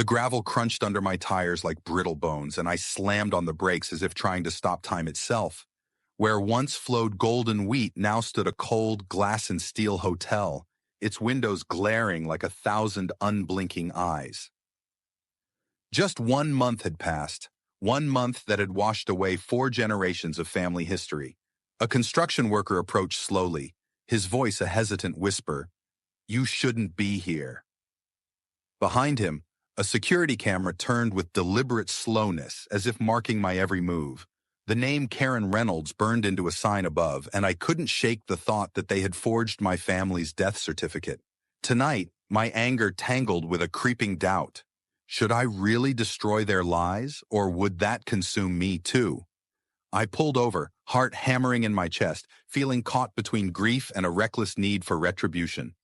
The gravel crunched under my tires like brittle bones, and I slammed on the brakes as if trying to stop time itself. Where once flowed golden wheat now stood a cold glass and steel hotel, its windows glaring like 1,000 unblinking eyes. Just 1 month had passed, 1 month that had washed away 4 generations of family history. A construction worker approached slowly, his voice a hesitant whisper, "You shouldn't be here." Behind him, a security camera turned with deliberate slowness, as if marking my every move. The name Karen Reynolds burned into a sign above, and I couldn't shake the thought that they had forged my family's death certificate. Tonight, my anger tangled with a creeping doubt. Should I really destroy their lies, or would that consume me too? I pulled over, heart hammering in my chest, feeling caught between grief and a reckless need for retribution.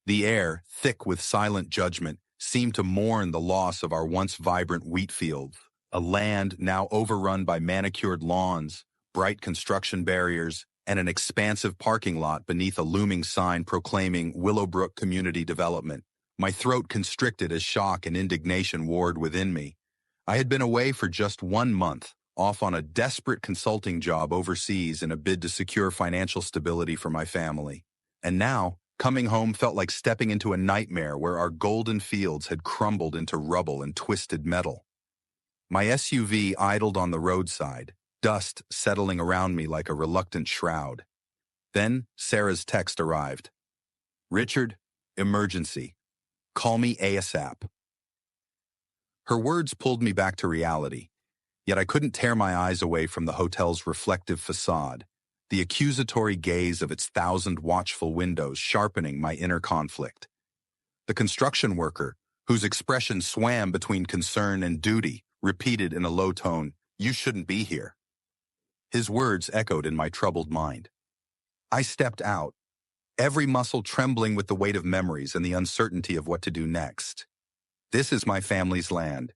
The air, thick with silent judgment, seemed to mourn the loss of our once vibrant wheat fields, a land now overrun by manicured lawns, bright construction barriers, and an expansive parking lot beneath a looming sign proclaiming Willowbrook Community Development. My throat constricted as shock and indignation warred within me. I had been away for just 1 month, off on a desperate consulting job overseas in a bid to secure financial stability for my family. And now, coming home felt like stepping into a nightmare where our golden fields had crumbled into rubble and twisted metal. My SUV idled on the roadside, dust settling around me like a reluctant shroud. Then Sarah's text arrived. "Richard, emergency. Call me ASAP." Her words pulled me back to reality, yet I couldn't tear my eyes away from the hotel's reflective facade, the accusatory gaze of its 1,000 watchful windows sharpening my inner conflict. The construction worker, whose expression swam between concern and duty, repeated in a low tone, "You shouldn't be here." His words echoed in my troubled mind. I stepped out, every muscle trembling with the weight of memories and the uncertainty of what to do next. "This is my family's land.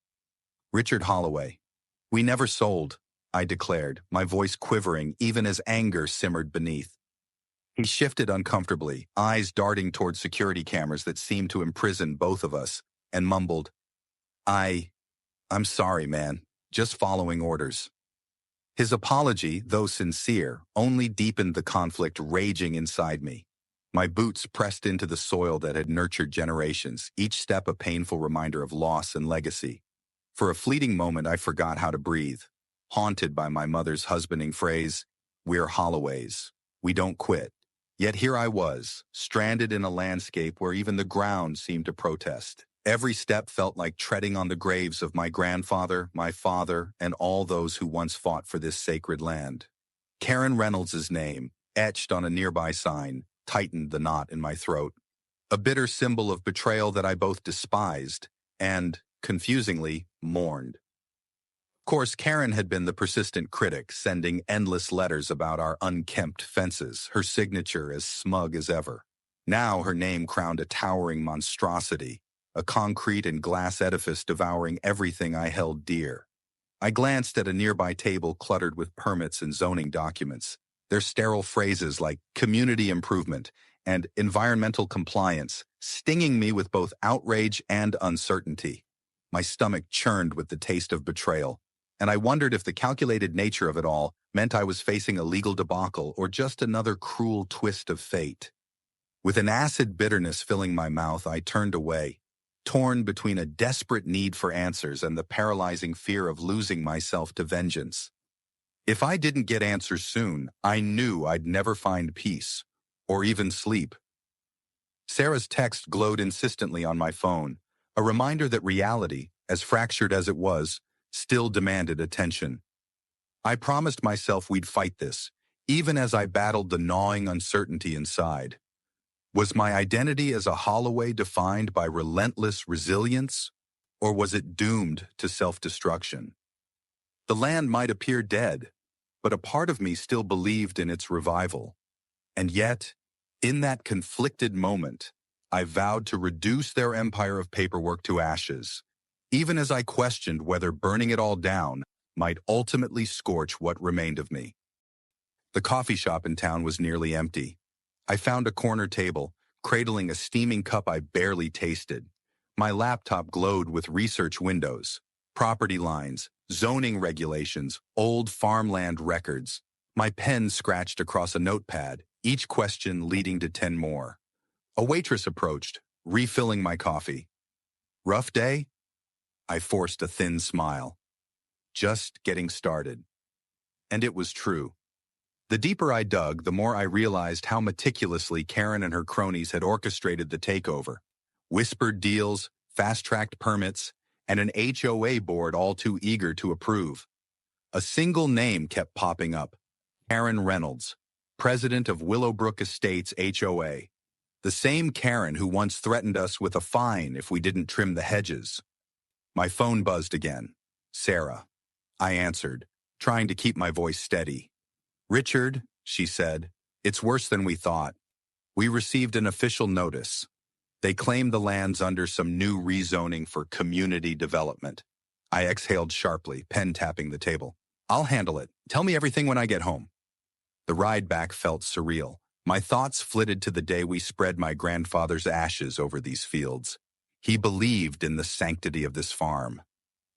Richard Holloway. We never sold," I declared, my voice quivering even as anger simmered beneath. He shifted uncomfortably, eyes darting toward security cameras that seemed to imprison both of us, and mumbled, I'm sorry, man. Just following orders." His apology, though sincere, only deepened the conflict raging inside me. My boots pressed into the soil that had nurtured generations, each step a painful reminder of loss and legacy. For a fleeting moment, I forgot how to breathe, haunted by my mother's husbanding phrase, "We're Holloways. We don't quit." Yet here I was, stranded in a landscape where even the ground seemed to protest. Every step felt like treading on the graves of my grandfather, my father, and all those who once fought for this sacred land. Karen Reynolds' name, etched on a nearby sign, tightened the knot in my throat. A bitter symbol of betrayal that I both despised and, confusingly, mourned. Of course, Karen had been the persistent critic, sending endless letters about our unkempt fences, her signature as smug as ever. Now her name crowned a towering monstrosity, a concrete and glass edifice devouring everything I held dear. I glanced at a nearby table cluttered with permits and zoning documents, their sterile phrases like community improvement and environmental compliance stinging me with both outrage and uncertainty. My stomach churned with the taste of betrayal, and I wondered if the calculated nature of it all meant I was facing a legal debacle or just another cruel twist of fate. With an acid bitterness filling my mouth, I turned away, torn between a desperate need for answers and the paralyzing fear of losing myself to vengeance. If I didn't get answers soon, I knew I'd never find peace, or even sleep. Sarah's text glowed insistently on my phone, a reminder that reality, as fractured as it was, still demanded attention. I promised myself we'd fight this, even as I battled the gnawing uncertainty inside. Was my identity as a Holloway defined by relentless resilience, or was it doomed to self-destruction? The land might appear dead, but a part of me still believed in its revival. And yet, in that conflicted moment, I vowed to reduce their empire of paperwork to ashes, even as I questioned whether burning it all down might ultimately scorch what remained of me. The coffee shop in town was nearly empty. I found a corner table, cradling a steaming cup I barely tasted. My laptop glowed with research windows, property lines, zoning regulations, old farmland records. My pen scratched across a notepad, each question leading to 10 more. A waitress approached, refilling my coffee. Rough day? I forced a thin smile. Just getting started. And it was true. The deeper I dug, the more I realized how meticulously Karen and her cronies had orchestrated the takeover. Whispered deals, fast-tracked permits, and an HOA board all too eager to approve. A single name kept popping up. Karen Reynolds, president of Willowbrook Estates HOA. The same Karen who once threatened us with a fine if we didn't trim the hedges. My phone buzzed again. Sarah. I answered, trying to keep my voice steady. Richard, she said, it's worse than we thought. We received an official notice. They claimed the land's under some new rezoning for community development. I exhaled sharply, pen tapping the table. I'll handle it. Tell me everything when I get home. The ride back felt surreal. My thoughts flitted to the day we spread my grandfather's ashes over these fields. He believed in the sanctity of this farm.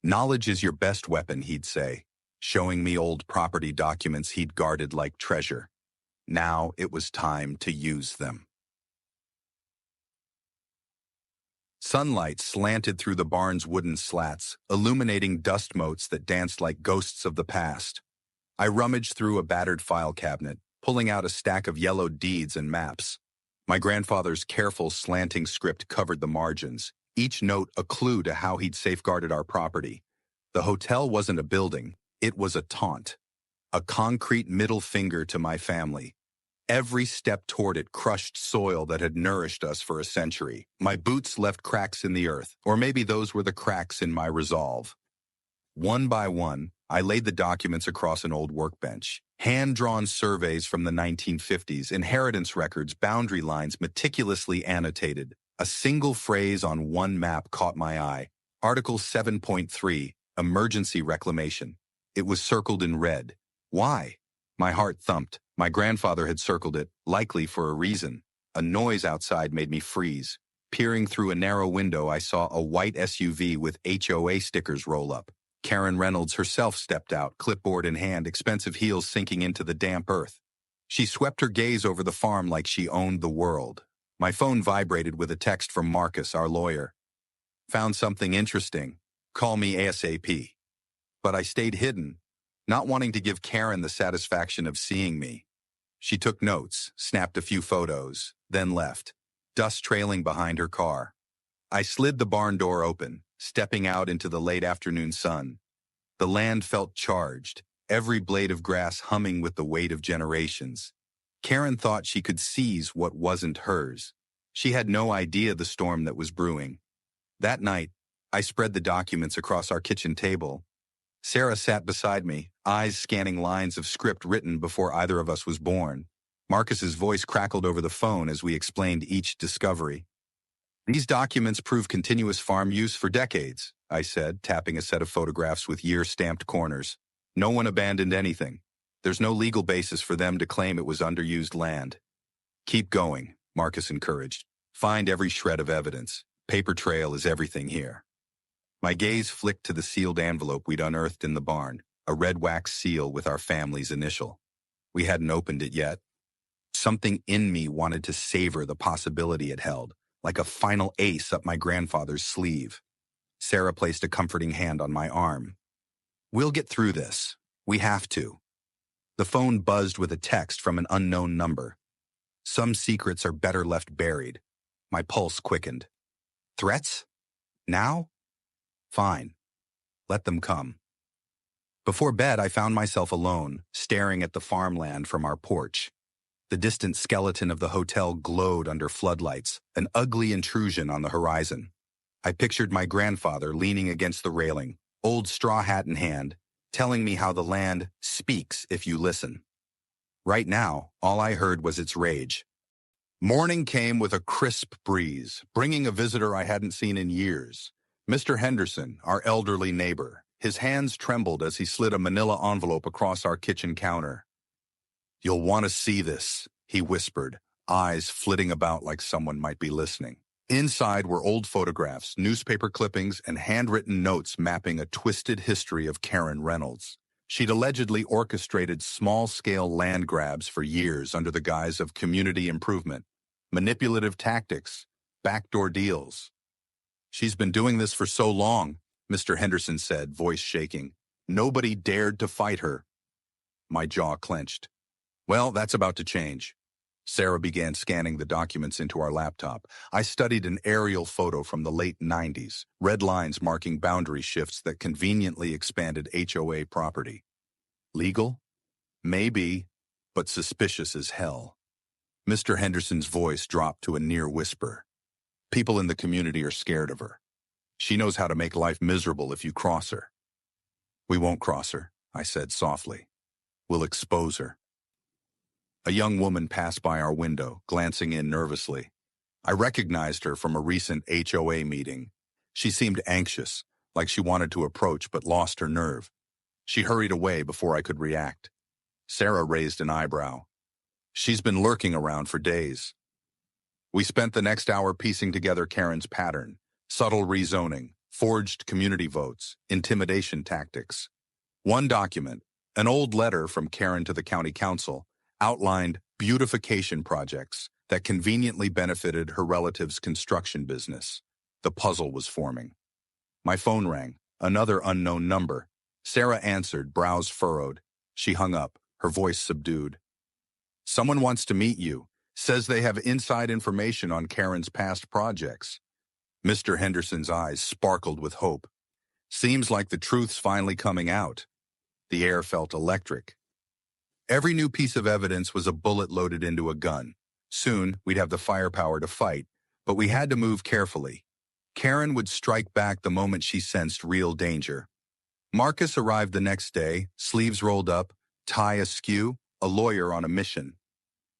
Knowledge is your best weapon, he'd say, showing me old property documents he'd guarded like treasure. Now it was time to use them. Sunlight slanted through the barn's wooden slats, illuminating dust motes that danced like ghosts of the past. I rummaged through a battered file cabinet, pulling out a stack of yellowed deeds and maps. My grandfather's careful slanting script covered the margins, each note a clue to how he'd safeguarded our property. The hotel wasn't a building, it was a taunt, a concrete middle finger to my family. Every step toward it crushed soil that had nourished us for a century. My boots left cracks in the earth, or maybe those were the cracks in my resolve. One by one, I laid the documents across an old workbench. Hand-drawn surveys from the 1950s, inheritance records, boundary lines meticulously annotated. A single phrase on one map caught my eye. Article 7.3, Emergency Reclamation. It was circled in red. Why? My heart thumped. My grandfather had circled it, likely for a reason. A noise outside made me freeze. Peering through a narrow window, I saw a white SUV with HOA stickers roll up. Karen Reynolds herself stepped out, clipboard in hand, expensive heels sinking into the damp earth. She swept her gaze over the farm like she owned the world. My phone vibrated with a text from Marcus, our lawyer. Found something interesting. Call me ASAP. But I stayed hidden, not wanting to give Karen the satisfaction of seeing me. She took notes, snapped a few photos, then left, dust trailing behind her car. I slid the barn door open, stepping out into the late afternoon sun. The land felt charged, every blade of grass humming with the weight of generations. Karen thought she could seize what wasn't hers. She had no idea the storm that was brewing. That night, I spread the documents across our kitchen table. Sarah sat beside me, eyes scanning lines of script written before either of us was born. Marcus's voice crackled over the phone as we explained each discovery. These documents prove continuous farm use for decades, I said, tapping a set of photographs with year-stamped corners. No one abandoned anything. There's no legal basis for them to claim it was underused land. Keep going, Marcus encouraged. Find every shred of evidence. Paper trail is everything here. My gaze flicked to the sealed envelope we'd unearthed in the barn, a red wax seal with our family's initial. We hadn't opened it yet. Something in me wanted to savor the possibility it held, like a final ace up my grandfather's sleeve. Sarah placed a comforting hand on my arm. We'll get through this. We have to. The phone buzzed with a text from an unknown number. Some secrets are better left buried. My pulse quickened. Threats? Now? Fine. Let them come. Before bed, I found myself alone, staring at the farmland from our porch. The distant skeleton of the hotel glowed under floodlights, an ugly intrusion on the horizon. I pictured my grandfather leaning against the railing, old straw hat in hand, telling me how the land speaks if you listen. Right now, all I heard was its rage. Morning came with a crisp breeze, bringing a visitor I hadn't seen in years. Mr. Henderson, our elderly neighbor. His hands trembled as he slid a manila envelope across our kitchen counter. You'll want to see this, he whispered, eyes flitting about like someone might be listening. Inside were old photographs, newspaper clippings, and handwritten notes mapping a twisted history of Karen Reynolds. She'd allegedly orchestrated small-scale land grabs for years under the guise of community improvement, manipulative tactics, backdoor deals. "She's been doing this for so long," Mr. Henderson said, voice shaking. "Nobody dared to fight her." My jaw clenched. "Well, that's about to change." Sarah began scanning the documents into our laptop. I studied an aerial photo from the late 90s, red lines marking boundary shifts that conveniently expanded HOA property. Legal? Maybe, but suspicious as hell. Mr. Henderson's voice dropped to a near whisper. "People in the community are scared of her. She knows how to make life miserable if you cross her." "We won't cross her," I said softly. "We'll expose her." A young woman passed by our window, glancing in nervously. I recognized her from a recent HOA meeting. She seemed anxious, like she wanted to approach but lost her nerve. She hurried away before I could react. Sarah raised an eyebrow. "She's been lurking around for days." We spent the next hour piecing together Karen's pattern: subtle rezoning, forged community votes, intimidation tactics. One document, an old letter from Karen to the county council, outlined beautification projects that conveniently benefited her relative's construction business. The puzzle was forming. My phone rang, another unknown number. Sarah answered, brows furrowed. She hung up, her voice subdued. "Someone wants to meet you. Says they have inside information on Karen's past projects." Mr. Henderson's eyes sparkled with hope. "Seems like the truth's finally coming out." The air felt electric. Every new piece of evidence was a bullet loaded into a gun. Soon, we'd have the firepower to fight, but we had to move carefully. Karen would strike back the moment she sensed real danger. Marcus arrived the next day, sleeves rolled up, tie askew, a lawyer on a mission.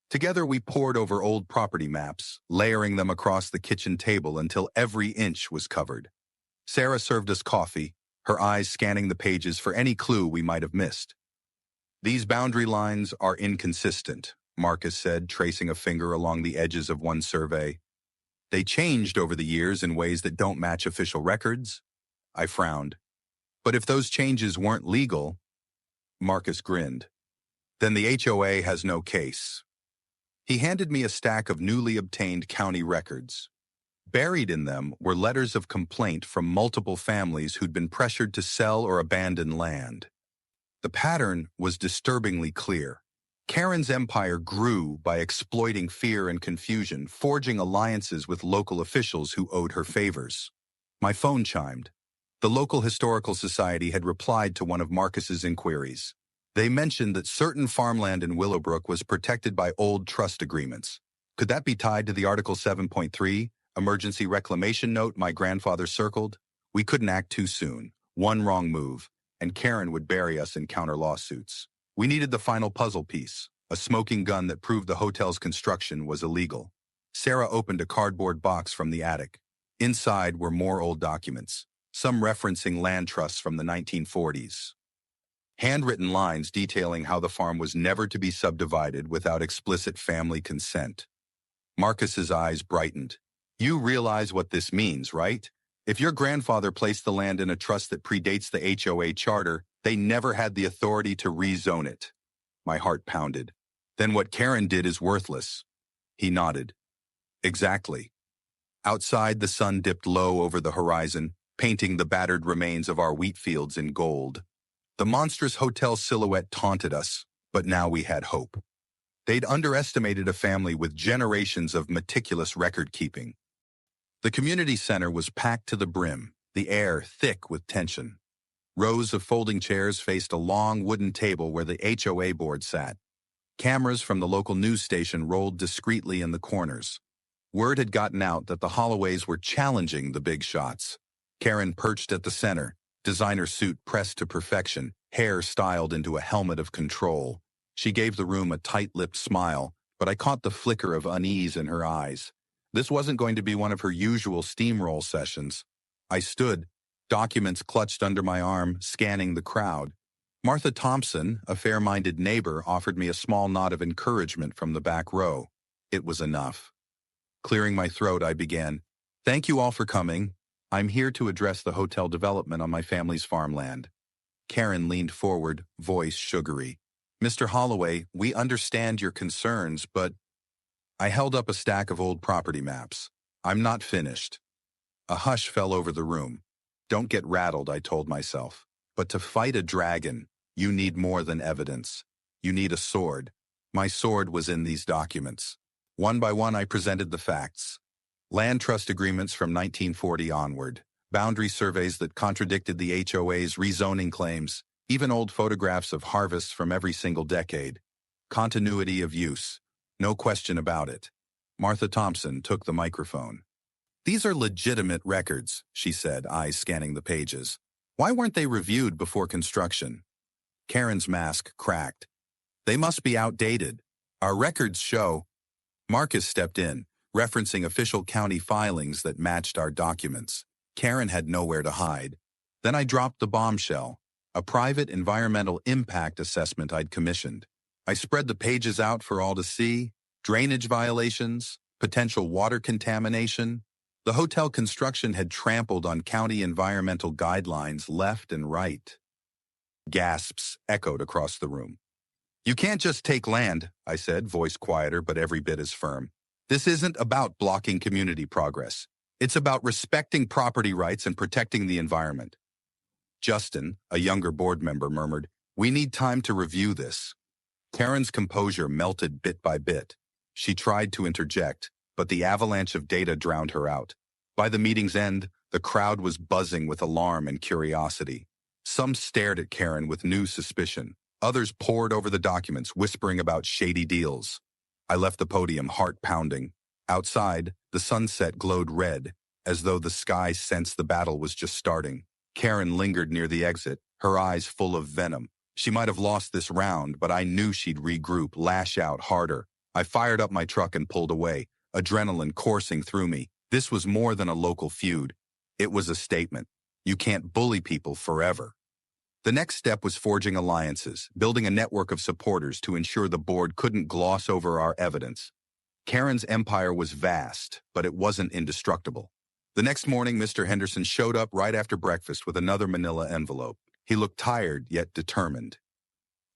Together we pored over old property maps, layering them across the kitchen table until every inch was covered. Sarah served us coffee, her eyes scanning the pages for any clue we might have missed. "These boundary lines are inconsistent," Marcus said, tracing a finger along the edges of one survey. "They changed over the years in ways that don't match official records." I frowned. "But if those changes weren't legal," Marcus grinned, "then the HOA has no case." He handed me a stack of newly obtained county records. Buried in them were letters of complaint from multiple families who'd been pressured to sell or abandon land. The pattern was disturbingly clear. Karen's empire grew by exploiting fear and confusion, forging alliances with local officials who owed her favors. My phone chimed. The local historical society had replied to one of Marcus's inquiries. They mentioned that certain farmland in Willowbrook was protected by old trust agreements. Could that be tied to the Article 7.3, emergency reclamation note my grandfather circled? We couldn't act too soon. One wrong move, and Karen would bury us in counter lawsuits. We needed the final puzzle piece, a smoking gun that proved the hotel's construction was illegal. Sarah opened a cardboard box from the attic. Inside were more old documents, some referencing land trusts from the 1940s. Handwritten lines detailing how the farm was never to be subdivided without explicit family consent. Marcus's eyes brightened. "You realize what this means, right? If your grandfather placed the land in a trust that predates the HOA charter, they never had the authority to rezone it." My heart pounded. "Then what Karen did is worthless." He nodded. "Exactly." Outside, the sun dipped low over the horizon, painting the battered remains of our wheat fields in gold. The monstrous hotel silhouette taunted us, but now we had hope. They'd underestimated a family with generations of meticulous record-keeping. The community center was packed to the brim, the air thick with tension. Rows of folding chairs faced a long wooden table where the HOA board sat. Cameras from the local news station rolled discreetly in the corners. Word had gotten out that the Holloways were challenging the big shots. Karen perched at the center, designer suit pressed to perfection, hair styled into a helmet of control. She gave the room a tight-lipped smile, but I caught the flicker of unease in her eyes. This wasn't going to be one of her usual steamroll sessions. I stood, documents clutched under my arm, scanning the crowd. Martha Thompson, a fair-minded neighbor, offered me a small nod of encouragement from the back row. It was enough. Clearing my throat, I began, Thank you all for coming. I'm here to address the hotel development on my family's farmland. Karen leaned forward, voice sugary. Mr. Holloway, we understand your concerns, but I held up a stack of old property maps. I'm not finished. A hush fell over the room. Don't get rattled, I told myself. But to fight a dragon, you need more than evidence. You need a sword. My sword was in these documents. One by one, I presented the facts. Land trust agreements from 1940 onward, boundary surveys that contradicted the HOA's rezoning claims, even old photographs of harvests from every single decade. Continuity of use. No question about it. Martha Thompson took the microphone. These are legitimate records, she said, eyes scanning the pages. Why weren't they reviewed before construction? Karen's mask cracked. They must be outdated. Our records show. Marcus stepped in, referencing official county filings that matched our documents. Karen had nowhere to hide. Then I dropped the bombshell, a private environmental impact assessment I'd commissioned. I spread the pages out for all to see. Drainage violations, potential water contamination. The hotel construction had trampled on county environmental guidelines left and right. Gasps echoed across the room. You can't just take land, I said, voice quieter but every bit as firm. This isn't about blocking community progress. It's about respecting property rights and protecting the environment. Justin, a younger board member, murmured, "We need time to review this." Karen's composure melted bit by bit. She tried to interject, but the avalanche of data drowned her out. By the meeting's end, the crowd was buzzing with alarm and curiosity. Some stared at Karen with new suspicion. Others pored over the documents, whispering about shady deals. I left the podium, heart pounding. Outside, the sunset glowed red, as though the sky sensed the battle was just starting. Karen lingered near the exit, her eyes full of venom. She might have lost this round, but I knew she'd regroup, lash out harder. I fired up my truck and pulled away, adrenaline coursing through me. This was more than a local feud. It was a statement. You can't bully people forever. The next step was forging alliances, building a network of supporters to ensure the board couldn't gloss over our evidence. Karen's empire was vast, but it wasn't indestructible. The next morning, Mr. Henderson showed up right after breakfast with another manila envelope. He looked tired, yet determined.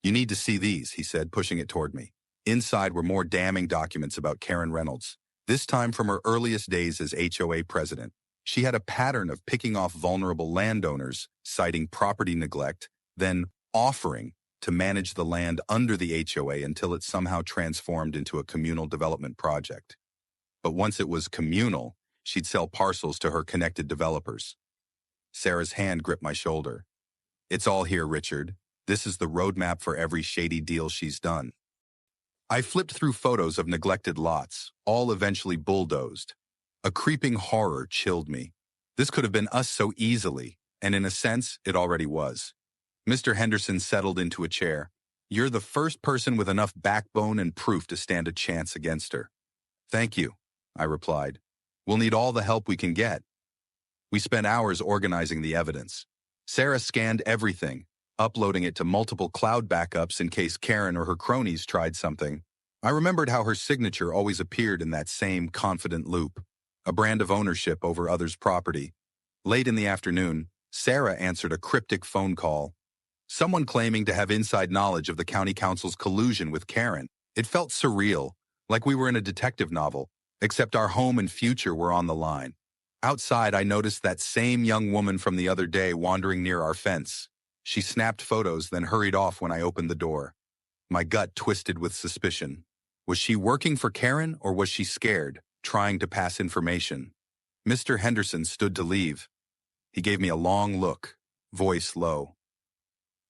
You need to see these, he said, pushing it toward me. Inside were more damning documents about Karen Reynolds, this time from her earliest days as HOA president. She had a pattern of picking off vulnerable landowners, citing property neglect, then offering to manage the land under the HOA until it somehow transformed into a communal development project. But once it was communal, she'd sell parcels to her connected developers. Sarah's hand gripped my shoulder. It's all here, Richard. This is the roadmap for every shady deal she's done. I flipped through photos of neglected lots, all eventually bulldozed. A creeping horror chilled me. This could have been us so easily, and in a sense, it already was. Mr. Henderson settled into a chair. You're the first person with enough backbone and proof to stand a chance against her. Thank you, I replied. We'll need all the help we can get. We spent hours organizing the evidence. Sarah scanned everything, uploading it to multiple cloud backups in case Karen or her cronies tried something. I remembered how her signature always appeared in that same confident loop, a brand of ownership over others' property. Late in the afternoon, Sarah answered a cryptic phone call. Someone claiming to have inside knowledge of the county council's collusion with Karen. It felt surreal, like we were in a detective novel, except our home and future were on the line. Outside, I noticed that same young woman from the other day wandering near our fence. She snapped photos, then hurried off when I opened the door. My gut twisted with suspicion. Was she working for Karen, or was she scared, trying to pass information? Mr. Henderson stood to leave. He gave me a long look, voice low.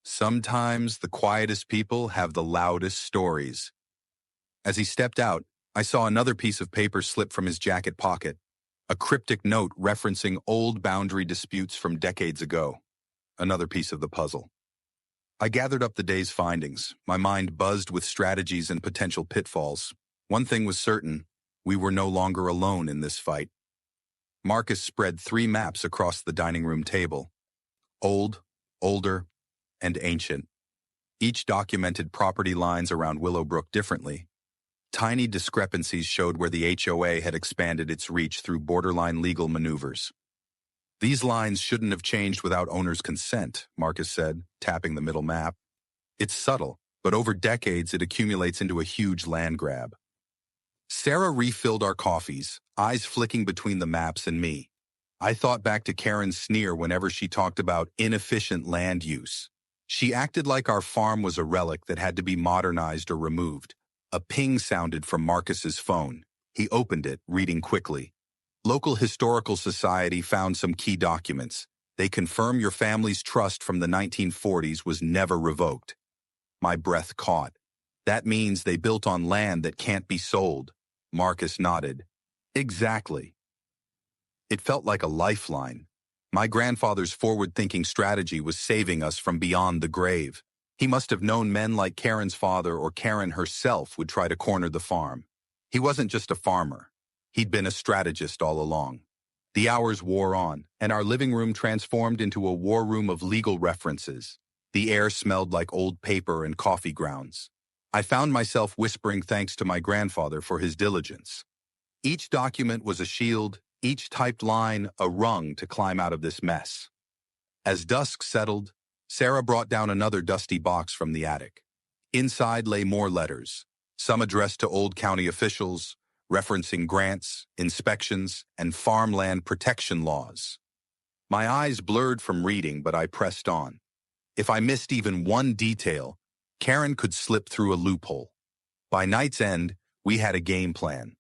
Sometimes the quietest people have the loudest stories. As he stepped out, I saw another piece of paper slip from his jacket pocket, a cryptic note referencing old boundary disputes from decades ago. Another piece of the puzzle. I gathered up the day's findings, my mind buzzed with strategies and potential pitfalls. One thing was certain, we were no longer alone in this fight. Marcus spread 3 maps across the dining room table. Old, older, and ancient. Each documented property lines around Willowbrook differently. Tiny discrepancies showed where the HOA had expanded its reach through borderline legal maneuvers. These lines shouldn't have changed without owner's consent, Marcus said, tapping the middle map. It's subtle, but over decades it accumulates into a huge land grab. Sarah refilled our coffees, eyes flicking between the maps and me. I thought back to Karen's sneer whenever she talked about inefficient land use. She acted like our farm was a relic that had to be modernized or removed. A ping sounded from Marcus's phone. He opened it, reading quickly. Local Historical Society found some key documents. They confirm your family's trust from the 1940s was never revoked. My breath caught. That means they built on land that can't be sold. Marcus nodded. Exactly. It felt like a lifeline. My grandfather's forward-thinking strategy was saving us from beyond the grave. He must have known men like Karen's father or Karen herself would try to corner the farm. He wasn't just a farmer. He'd been a strategist all along. The hours wore on, and our living room transformed into a war room of legal references. The air smelled like old paper and coffee grounds. I found myself whispering thanks to my grandfather for his diligence. Each document was a shield, each typed line a rung to climb out of this mess. As dusk settled, Sarah brought down another dusty box from the attic. Inside lay more letters, some addressed to old county officials, referencing grants, inspections, and farmland protection laws. My eyes blurred from reading, but I pressed on. If I missed even one detail, Karen could slip through a loophole. By night's end, we had a game plan.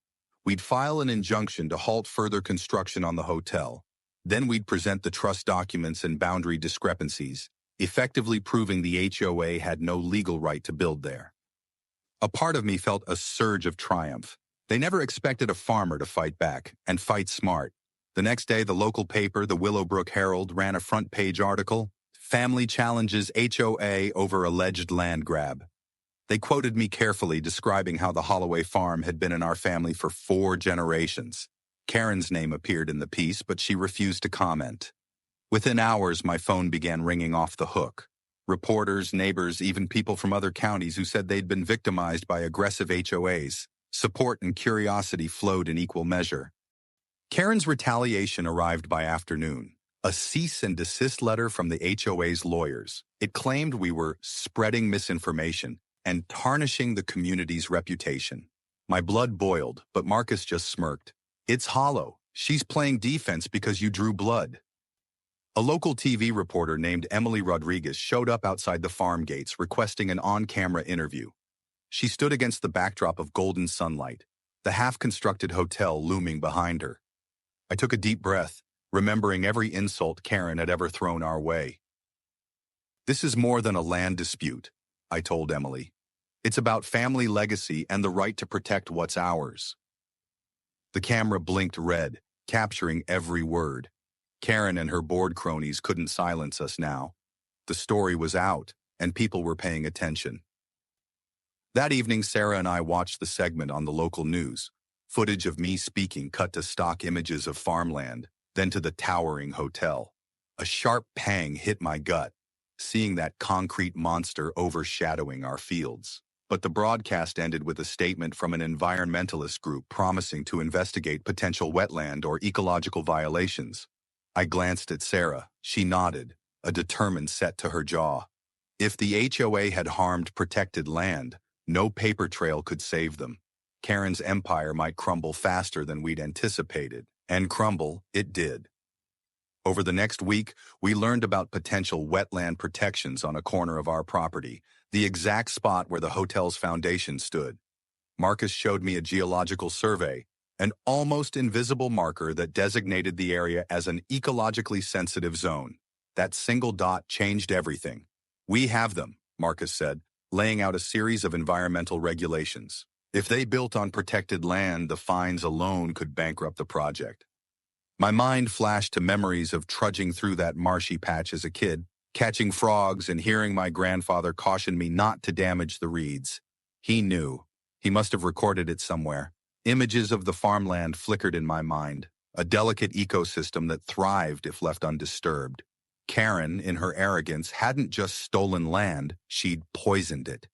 We'd file an injunction to halt further construction on the hotel. Then we'd present the trust documents and boundary discrepancies, effectively proving the HOA had no legal right to build there. A part of me felt a surge of triumph. They never expected a farmer to fight back, and fight smart. The next day, the local paper, the Willowbrook Herald, ran a front-page article, "Family Challenges HOA Over Alleged Land Grab." They quoted me carefully, describing how the Holloway farm had been in our family for 4 generations. Karen's name appeared in the piece, but she refused to comment. Within hours, my phone began ringing off the hook. Reporters, neighbors, even people from other counties who said they'd been victimized by aggressive HOAs. Support and curiosity flowed in equal measure. Karen's retaliation arrived by afternoon. A cease and desist letter from the HOA's lawyers. It claimed we were spreading misinformation and tarnishing the community's reputation. My blood boiled, but Marcus just smirked. It's hollow. She's playing defense because you drew blood. A local TV reporter named Emily Rodriguez showed up outside the farm gates requesting an on-camera interview. She stood against the backdrop of golden sunlight, the half-constructed hotel looming behind her. I took a deep breath, remembering every insult Karen had ever thrown our way. "This is more than a land dispute," I told Emily. "It's about family legacy and the right to protect what's ours." The camera blinked red, capturing every word. Karen and her board cronies couldn't silence us now. The story was out, and people were paying attention. That evening, Sarah and I watched the segment on the local news, footage of me speaking cut to stock images of farmland, then to the towering hotel. A sharp pang hit my gut, seeing that concrete monster overshadowing our fields. But the broadcast ended with a statement from an environmentalist group promising to investigate potential wetland or ecological violations. I glanced at Sarah. She nodded, a determined set to her jaw. If the HOA had harmed protected land, no paper trail could save them. Karen's empire might crumble faster than we'd anticipated, and crumble it did. Over the next week, we learned about potential wetland protections on a corner of our property, the exact spot where the hotel's foundation stood. Marcus showed me a geological survey, an almost invisible marker that designated the area as an ecologically sensitive zone. That single dot changed everything. "We have them," Marcus said, laying out a series of environmental regulations. If they built on protected land, the fines alone could bankrupt the project. My mind flashed to memories of trudging through that marshy patch as a kid, catching frogs and hearing my grandfather caution me not to damage the reeds. He knew. He must have recorded it somewhere. Images of the farmland flickered in my mind, a delicate ecosystem that thrived if left undisturbed. Karen, in her arrogance, hadn't just stolen land, she'd poisoned it.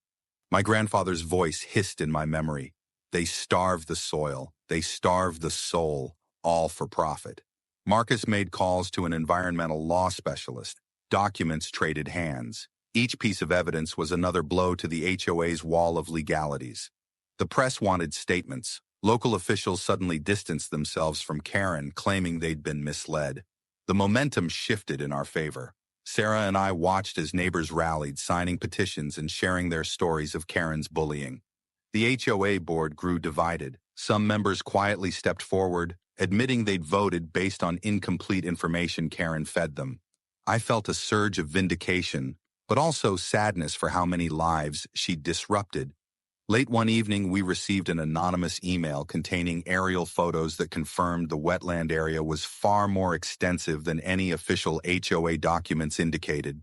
My grandfather's voice hissed in my memory. They starved the soil. They starved the soul, all for profit. Marcus made calls to an environmental law specialist. Documents traded hands. Each piece of evidence was another blow to the HOA's wall of legalities. The press wanted statements. Local officials suddenly distanced themselves from Karen, claiming they'd been misled. The momentum shifted in our favor. Sarah and I watched as neighbors rallied, signing petitions and sharing their stories of Karen's bullying. The HOA board grew divided. Some members quietly stepped forward, admitting they'd voted based on incomplete information Karen fed them. I felt a surge of vindication, but also sadness for how many lives she'd disrupted. Late one evening, we received an anonymous email containing aerial photos that confirmed the wetland area was far more extensive than any official HOA documents indicated.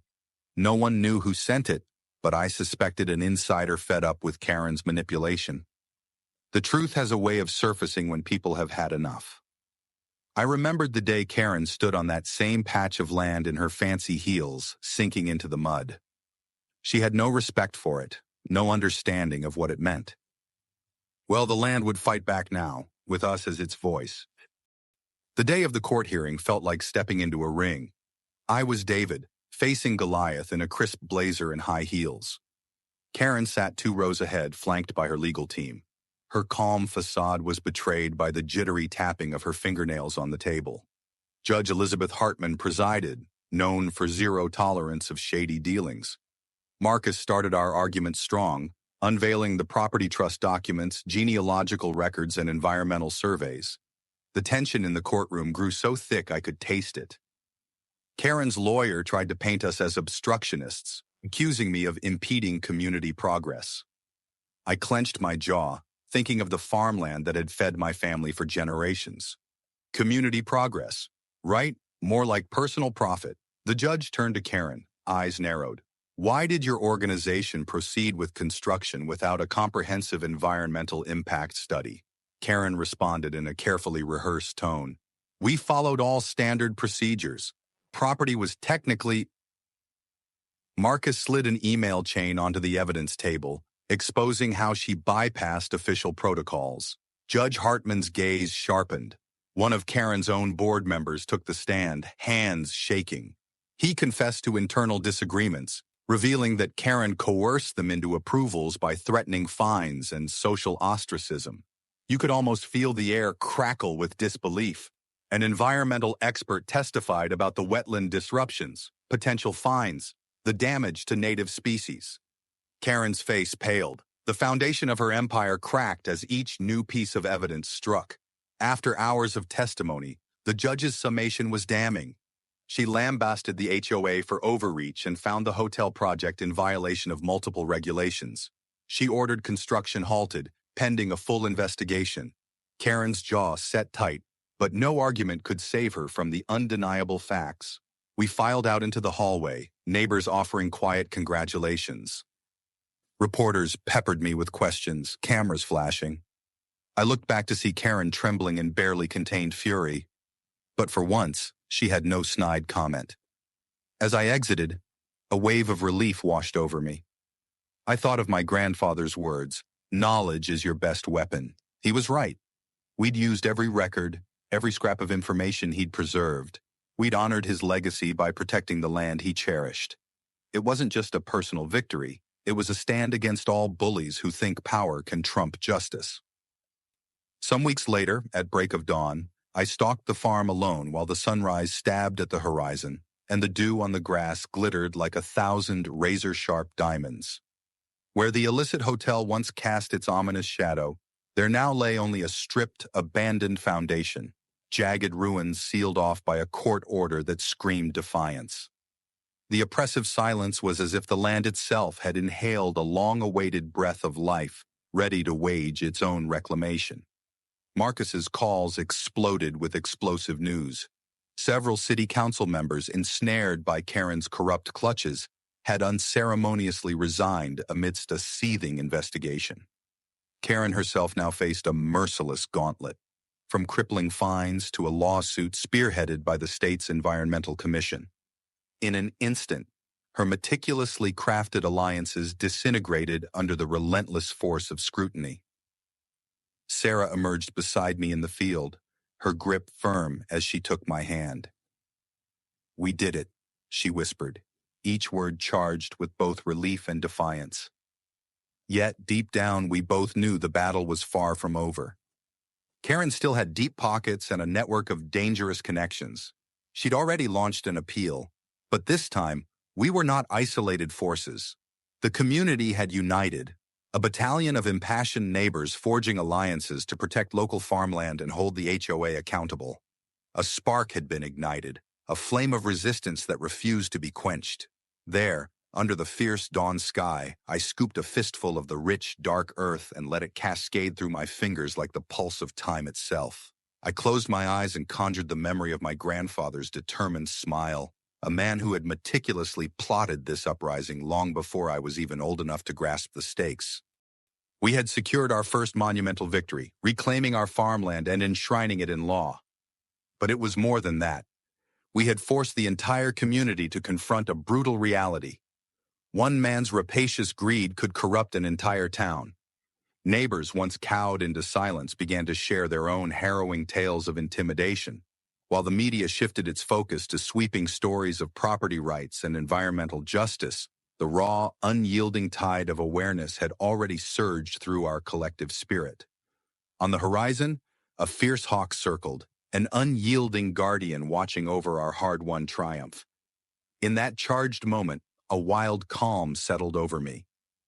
No one knew who sent it, but I suspected an insider fed up with Karen's manipulation. The truth has a way of surfacing when people have had enough. I remembered the day Karen stood on that same patch of land in her fancy heels, sinking into the mud. She had no respect for it, no understanding of what it meant. Well, the land would fight back now, with us as its voice. The day of the court hearing felt like stepping into a ring. I was David, facing Goliath in a crisp blazer and high heels. Karen sat 2 rows ahead, flanked by her legal team. Her calm facade was betrayed by the jittery tapping of her fingernails on the table. Judge Elizabeth Hartman presided, known for zero tolerance of shady dealings. Marcus started our argument strong, unveiling the property trust documents, genealogical records, and environmental surveys. The tension in the courtroom grew so thick I could taste it. Karen's lawyer tried to paint us as obstructionists, accusing me of impeding community progress. I clenched my jaw, thinking of the farmland that had fed my family for generations. Community progress, right? More like personal profit. The judge turned to Karen, eyes narrowed. Why did your organization proceed with construction without a comprehensive environmental impact study? Karen responded in a carefully rehearsed tone. We followed all standard procedures. Property was technically... Marcus slid an email chain onto the evidence table, exposing how she bypassed official protocols. Judge Hartman's gaze sharpened. One of Karen's own board members took the stand, hands shaking. He confessed to internal disagreements, revealing that Karen coerced them into approvals by threatening fines and social ostracism. You could almost feel the air crackle with disbelief. An environmental expert testified about the wetland disruptions, potential fines, the damage to native species. Karen's face paled. The foundation of her empire cracked as each new piece of evidence struck. After hours of testimony, the judge's summation was damning. She lambasted the HOA for overreach and found the hotel project in violation of multiple regulations. She ordered construction halted, pending a full investigation. Karen's jaw set tight, but no argument could save her from the undeniable facts. We filed out into the hallway, neighbors offering quiet congratulations. Reporters peppered me with questions, cameras flashing. I looked back to see Karen trembling in barely contained fury. But for once, she had no snide comment. As I exited, a wave of relief washed over me. I thought of my grandfather's words, knowledge is your best weapon. He was right. We'd used every record, every scrap of information he'd preserved. We'd honored his legacy by protecting the land he cherished. It wasn't just a personal victory. It was a stand against all bullies who think power can trump justice. Some weeks later, at break of dawn, I stalked the farm alone while the sunrise stabbed at the horizon, and the dew on the grass glittered like 1,000 razor-sharp diamonds. Where the illicit hotel once cast its ominous shadow, there now lay only a stripped, abandoned foundation, jagged ruins sealed off by a court order that screamed defiance. The oppressive silence was as if the land itself had inhaled a long-awaited breath of life, ready to wage its own reclamation. Marcus's calls exploded with explosive news. Several city council members, ensnared by Karen's corrupt clutches, had unceremoniously resigned amidst a seething investigation. Karen herself now faced a merciless gauntlet, from crippling fines to a lawsuit spearheaded by the state's Environmental Commission. In an instant, her meticulously crafted alliances disintegrated under the relentless force of scrutiny. Sarah emerged beside me in the field, her grip firm as she took my hand. "We did it," she whispered, each word charged with both relief and defiance. Yet, deep down, we both knew the battle was far from over. Karen still had deep pockets and a network of dangerous connections. She'd already launched an appeal, but this time, we were not isolated forces. The community had united, a battalion of impassioned neighbors forging alliances to protect local farmland and hold the HOA accountable. A spark had been ignited, a flame of resistance that refused to be quenched. There, under the fierce dawn sky, I scooped a fistful of the rich, dark earth and let it cascade through my fingers like the pulse of time itself. I closed my eyes and conjured the memory of my grandfather's determined smile, a man who had meticulously plotted this uprising long before I was even old enough to grasp the stakes. We had secured our first monumental victory, reclaiming our farmland and enshrining it in law. But it was more than that. We had forced the entire community to confront a brutal reality. One man's rapacious greed could corrupt an entire town. Neighbors, once cowed into silence, began to share their own harrowing tales of intimidation, while the media shifted its focus to sweeping stories of property rights and environmental justice. The raw, unyielding tide of awareness had already surged through our collective spirit. On the horizon, a fierce hawk circled, an unyielding guardian watching over our hard-won triumph. In that charged moment, a wild calm settled over me.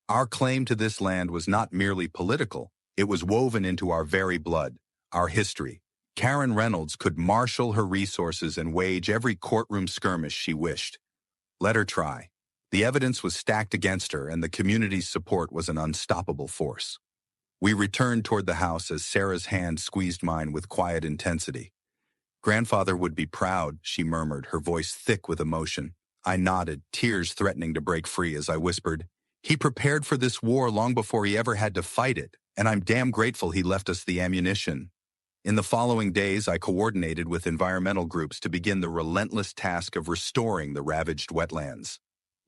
Our claim to this land was not merely political, it was woven into our very blood, our history. Karen Reynolds could marshal her resources and wage every courtroom skirmish she wished. Let her try. The evidence was stacked against her, and the community's support was an unstoppable force. We returned toward the house as Sarah's hand squeezed mine with quiet intensity. "Grandfather would be proud," she murmured, her voice thick with emotion. I nodded, tears threatening to break free as I whispered, "He prepared for this war long before he ever had to fight it, and I'm damn grateful he left us the ammunition." In the following days, I coordinated with environmental groups to begin the relentless task of restoring the ravaged wetlands.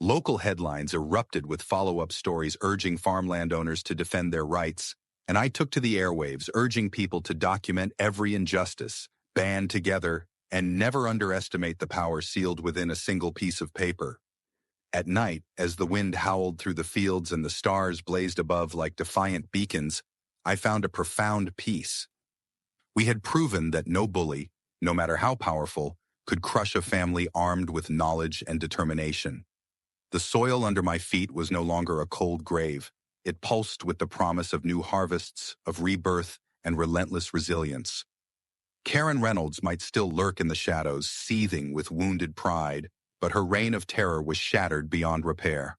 Local headlines erupted with follow-up stories urging farmland owners to defend their rights, and I took to the airwaves urging people to document every injustice, band together, and never underestimate the power sealed within a single piece of paper. At night, as the wind howled through the fields and the stars blazed above like defiant beacons, I found a profound peace. We had proven that no bully, no matter how powerful, could crush a family armed with knowledge and determination. The soil under my feet was no longer a cold grave. It pulsed with the promise of new harvests, of rebirth, and relentless resilience. Karen Reynolds might still lurk in the shadows, seething with wounded pride, but her reign of terror was shattered beyond repair.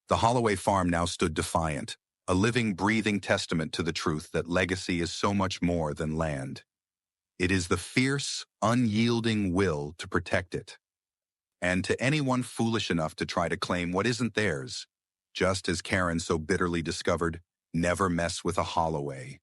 The Holloway farm now stood defiant, a living, breathing testament to the truth that legacy is so much more than land. It is the fierce, unyielding will to protect it. And to anyone foolish enough to try to claim what isn't theirs, just as Karen so bitterly discovered, never mess with a Holloway.